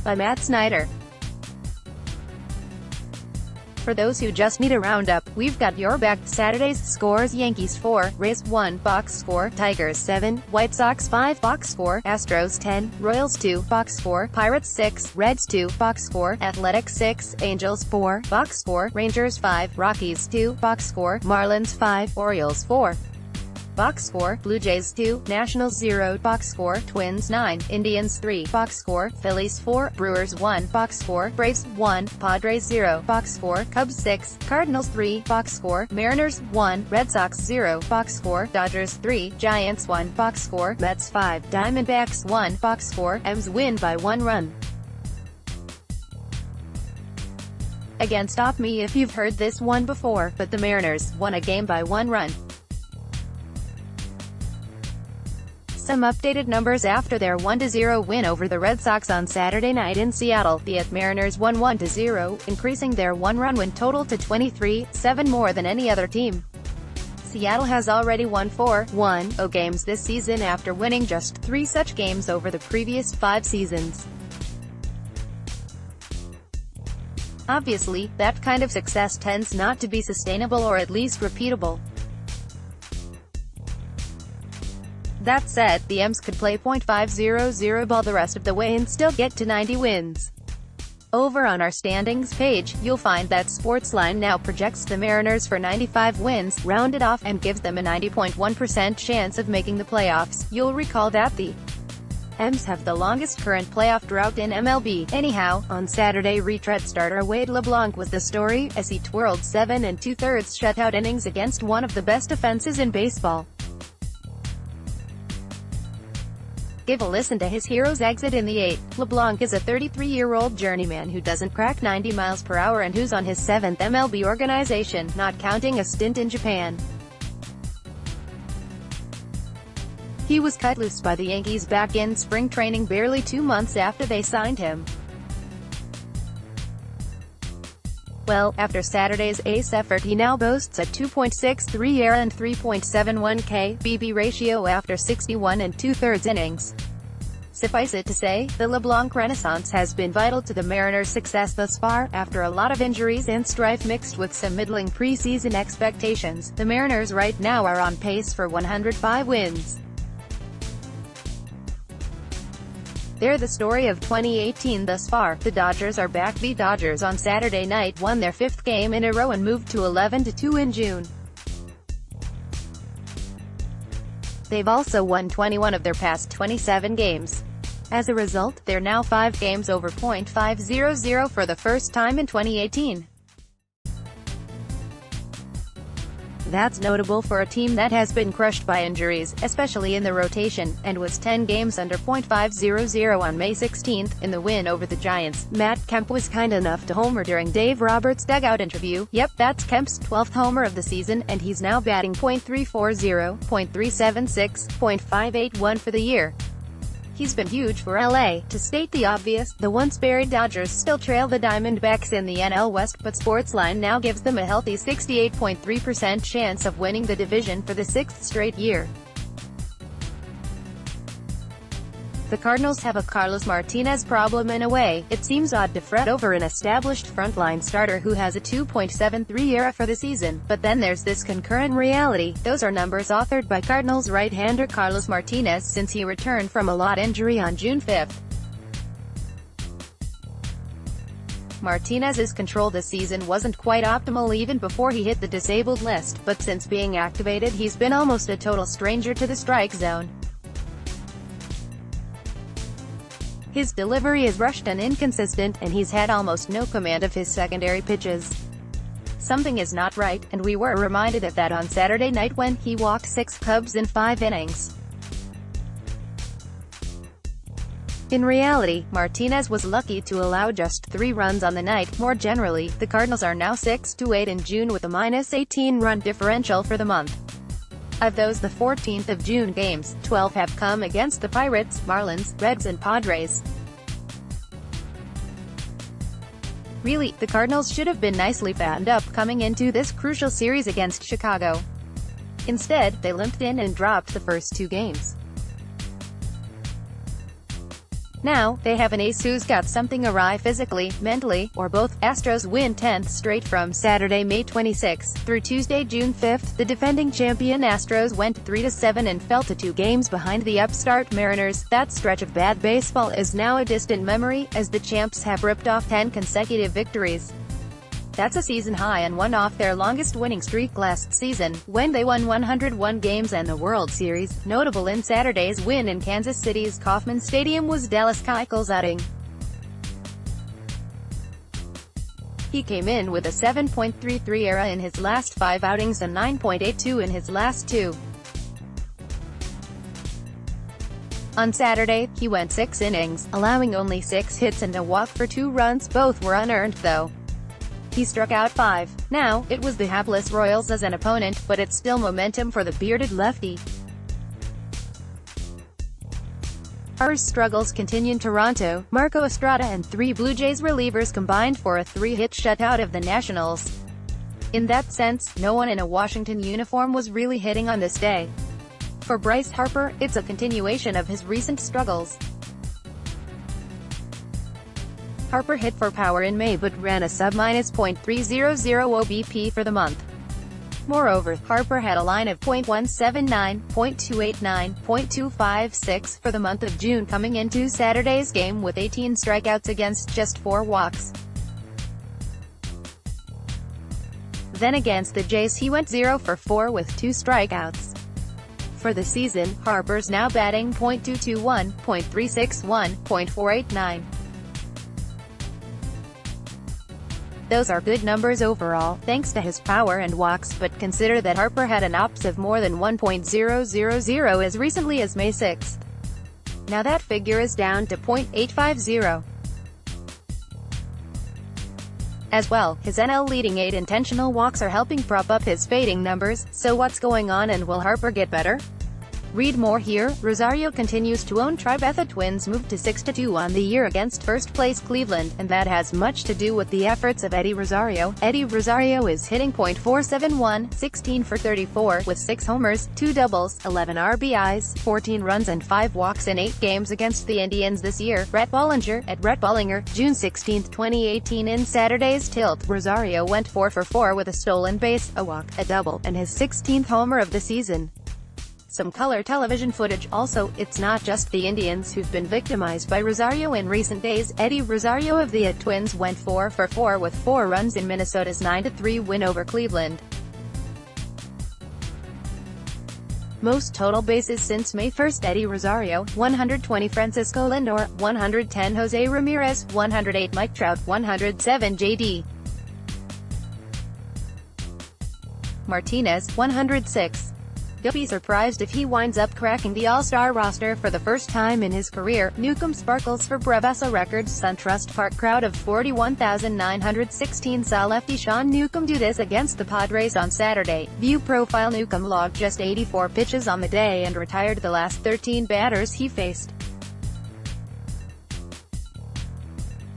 by Matt Snyder. For those who just need a roundup, we've got your back. Saturday's scores: Yankees 4, Rays 1, box score, Tigers 7, White Sox 5, box score, Astros 10, Royals 2, box score, Pirates 6, Reds 2, box score, Athletics 6, Angels 4, box score, Rangers 5, Rockies 2, box score, Marlins 5, Orioles 4. Box score, Blue Jays 2, Nationals 0, box score, Twins 9, Indians 3, box score, Phillies 4, Brewers 1, box score, Braves 1, Padres 0, box score, Cubs 6, Cardinals 3, box score, Mariners 1, Red Sox 0, box score, Dodgers 3, Giants 1, box score, Mets 5, Diamondbacks 1, box score, M's win by 1 run. Again, stop me if you've heard this one before, but the Mariners won a game by 1 run. Some updated numbers after their 1-0 win over the Red Sox on Saturday night in Seattle. The Mariners won 1-0, increasing their 1-run win total to 23, 7 more than any other team. Seattle has already won 4-1 games this season after winning just 3 such games over the previous 5 seasons. Obviously, that kind of success tends not to be sustainable or at least repeatable. That said, the M's could play .500 ball the rest of the way and still get to 90 wins. Over on our standings page, you'll find that Sportsline now projects the Mariners for 95 wins, rounded off, and gives them a 90.1% chance of making the playoffs. You'll recall that the M's have the longest current playoff drought in MLB. Anyhow, on Saturday, retread starter Wade LeBlanc was the story, as he twirled 7 2/3 shutout innings against one of the best defenses in baseball. Give a listen to his hero's exit in the 8th. LeBlanc is a 33-year-old journeyman who doesn't crack 90 miles per hour and who's on his 7th MLB organization, not counting a stint in Japan. He was cut loose by the Yankees back in spring training barely 2 months after they signed him. Well, after Saturday's ace effort, he now boasts a 2.63 ERA and 3.71 KBB ratio after 61 2/3 innings. Suffice it to say, the LeBlanc renaissance has been vital to the Mariners' success thus far. After a lot of injuries and strife mixed with some middling preseason expectations, the Mariners right now are on pace for 105 wins. They're the story of 2018 thus far. The Dodgers are back. The Dodgers on Saturday night won their 5th game in a row and moved to 11-2 in June. They've also won 21 of their past 27 games. As a result, they're now 5 games over .500 for the first time in 2018. That's notable for a team that has been crushed by injuries, especially in the rotation, and was 10 games under .500 on May 16 in the win over the Giants. Matt Kemp was kind enough to homer during Dave Roberts' dugout interview. Yep, that's Kemp's 12th homer of the season, and he's now batting .340, .376, .581 for the year. He's been huge for LA. To state the obvious, the once-buried Dodgers still trail the Diamondbacks in the NL West, but Sportsline now gives them a healthy 68.3% chance of winning the division for the 6th straight year. The Cardinals have a Carlos Martinez problem in a way. It seems odd to fret over an established frontline starter who has a 2.73 ERA for the season, but then there's this concurrent reality. Those are numbers authored by Cardinals right-hander Carlos Martinez since he returned from a lot injury on June 5. Martinez's control this season wasn't quite optimal even before he hit the disabled list, but since being activated he's been almost a total stranger to the strike zone. His delivery is rushed and inconsistent, and he's had almost no command of his secondary pitches. Something is not right, and we were reminded of that on Saturday night when he walked 6 Cubs in 5 innings. In reality, Martinez was lucky to allow just 3 runs on the night. More generally, the Cardinals are now 6-8 in June with a -18 run differential for the month. Of those, the 14th of June games, 12 have come against the Pirates, Marlins, Reds and Padres. Really, the Cardinals should have been nicely fattened up coming into this crucial series against Chicago. Instead, they limped in and dropped the first 2 games. Now, they have an ace who's got something awry physically, mentally, or both. Astros win 10th straight from Saturday, May 26 through Tuesday, June 5. The defending champion Astros went 3-7 and fell to 2 games behind the upstart Mariners. That stretch of bad baseball is now a distant memory, as the champs have ripped off 10 consecutive victories. That's a season high and one off their longest winning streak last season, when they won 101 games and the World Series. Notable in Saturday's win in Kansas City's Kauffman Stadium was Dallas Keuchel's outing. He came in with a 7.33 ERA in his last 5 outings and 9.82 in his last 2. On Saturday, he went 6 innings, allowing only 6 hits and a walk for 2 runs. Both were unearned though. He struck out 5. Now, it was the hapless Royals as an opponent, but it's still momentum for the bearded lefty. Harper's struggles continue in Toronto. Marco Estrada and 3 Blue Jays relievers combined for a 3-hit shutout of the Nationals. In that sense, no one in a Washington uniform was really hitting on this day. For Bryce Harper, it's a continuation of his recent struggles. Harper hit for power in May but ran a sub-.300 OBP for the month. Moreover, Harper had a line of .179, .289, .256 for the month of June coming into Saturday's game with 18 strikeouts against just 4 walks. Then against the Jays he went 0 for 4 with 2 strikeouts. For the season, Harper's now batting .221, .361, .489. Those are good numbers overall, thanks to his power and walks, but consider that Harper had an OPS of more than 1.000 as recently as May 6. Now that figure is down to .850. As well, his NL leading 8 intentional walks are helping prop up his fading numbers. So what's going on, and will Harper get better? Read more here. Rosario continues to own Tribe. The Twins moved to 6-2 on the year against first-place Cleveland, and that has much to do with the efforts of Eddie Rosario. Eddie Rosario is hitting .471, 16 for 34, with 6 homers, 2 doubles, 11 RBIs, 14 runs and 5 walks in 8 games against the Indians this year. Brett Bollinger, at Brett Bollinger, June 16, 2018. In Saturday's tilt, Rosario went 4 for 4 with a stolen base, a walk, a double, and his 16th homer of the season. Some color television footage. Also, it's not just the Indians who've been victimized by Rosario in recent days. Eddie Rosario of the Twins went 4 for 4 with 4 runs in Minnesota's 9-3 win over Cleveland. Most total bases since May 1. Eddie Rosario, 120 Francisco Lindor, 110 Jose Ramirez, 108 Mike Trout, 107 J.D. Martinez, 106. Don't be surprised if he winds up cracking the All-Star roster for the first time in his career. Newcomb sparkles for Brevas. A record SunTrust Park crowd of 41,916 saw lefty Sean Newcomb do this against the Padres on Saturday. View profile. Newcomb logged just 84 pitches on the day and retired the last 13 batters he faced.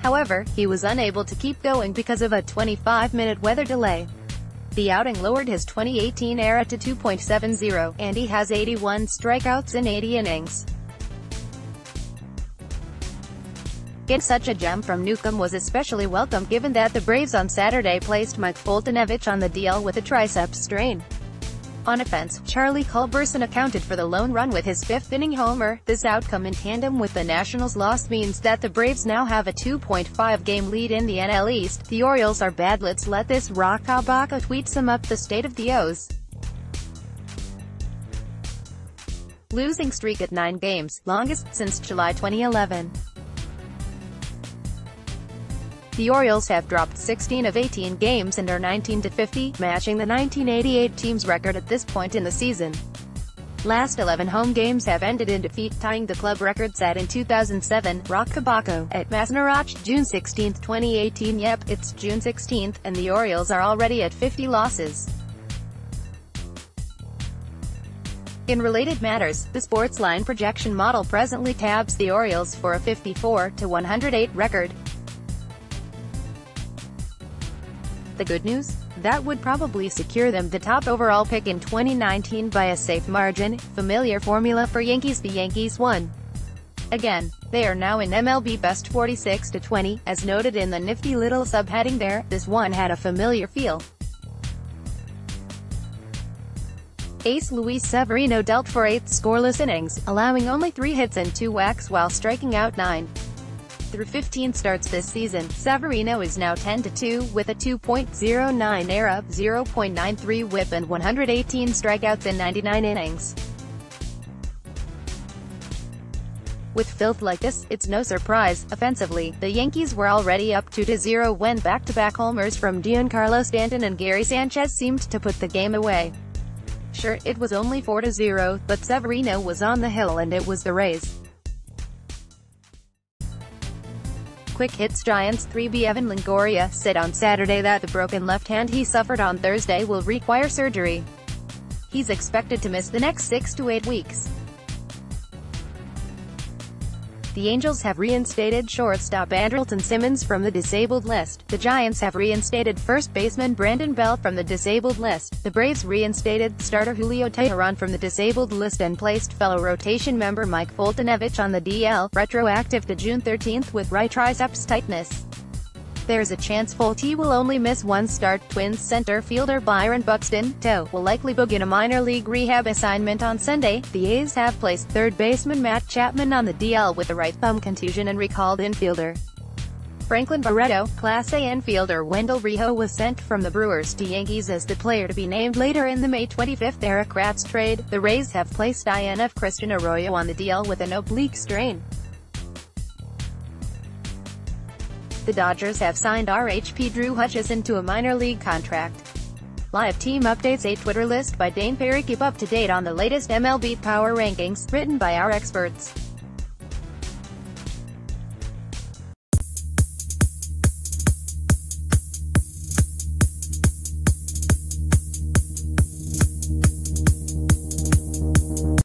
However, he was unable to keep going because of a 25-minute weather delay. The outing lowered his 2018 ERA to 2.70, and he has 81 strikeouts in 80 innings. Getting such a gem from Newcomb was especially welcome given that the Braves on Saturday placed Mike Foltynewicz on the DL with a tricep strain. On offense, Charlie Culberson accounted for the lone run with his 5th-inning homer. This outcome in tandem with the Nationals' loss means that the Braves now have a 2.5-game lead in the NL East. The Orioles are bad. Let's let this rock. Kabaka tweet sum up the state of the O's. Losing streak at 9 games, longest since July 2011. The Orioles have dropped 16 of 18 games and are 19-50, matching the 1988 team's record at this point in the season. Last 11 home games have ended in defeat, tying the club record set in 2007. Rock Kabako, at Masnarach, June 16, 2018. Yep, it's June 16, and the Orioles are already at 50 losses. In related matters, the Sportsline projection model presently tabs the Orioles for a 54-108 record. The good news? That would probably secure them the top overall pick in 2019 by a safe margin. Familiar formula for Yankees. The Yankees won Again, they are now in MLB Best 46-20, as noted in the nifty little subheading there. This one had a familiar feel. Ace Luis Severino dealt for 8 scoreless innings, allowing only 3 hits and 2 walks while striking out 9. Through 15 starts this season, Severino is now 10-2, with a 2.09 ERA, 0.93 WHIP and 118 strikeouts in 99 innings. With filth like this, it's no surprise. Offensively, the Yankees were already up 2-0 when back-to-back homers from Giancarlo Stanton and Gary Sanchez seemed to put the game away. Sure, it was only 4-0, but Severino was on the hill and it was the Rays. Quick hits. Giants 3B Evan Longoria said on Saturday that the broken left hand he suffered on Thursday will require surgery. He's expected to miss the next 6 to 8 weeks. The Angels have reinstated shortstop Andrelton Simmons from the disabled list. The Giants have reinstated first baseman Brandon Bell from the disabled list. The Braves reinstated starter Julio Teheran from the disabled list and placed fellow rotation member Mike Foltynewicz on the DL, retroactive to June 13 with right triceps tightness. There's a chance Folty will only miss one start. Twins center fielder Byron Buxton, toe, will likely begin a minor league rehab assignment on Sunday. The A's have placed third baseman Matt Chapman on the DL with a right thumb contusion and recalled infielder Franklin Barreto. Class A infielder Wendell Rijo was sent from the Brewers to Yankees as the player to be named later in the May 25 Eric Kratz trade. The Rays have placed INF Christian Arroyo on the DL with an oblique strain. The Dodgers have signed RHP Drew Hutchison to a minor league contract. Live team updates. A Twitter list by Dane Perry. Keep up to date on the latest MLB Power Rankings, written by our experts.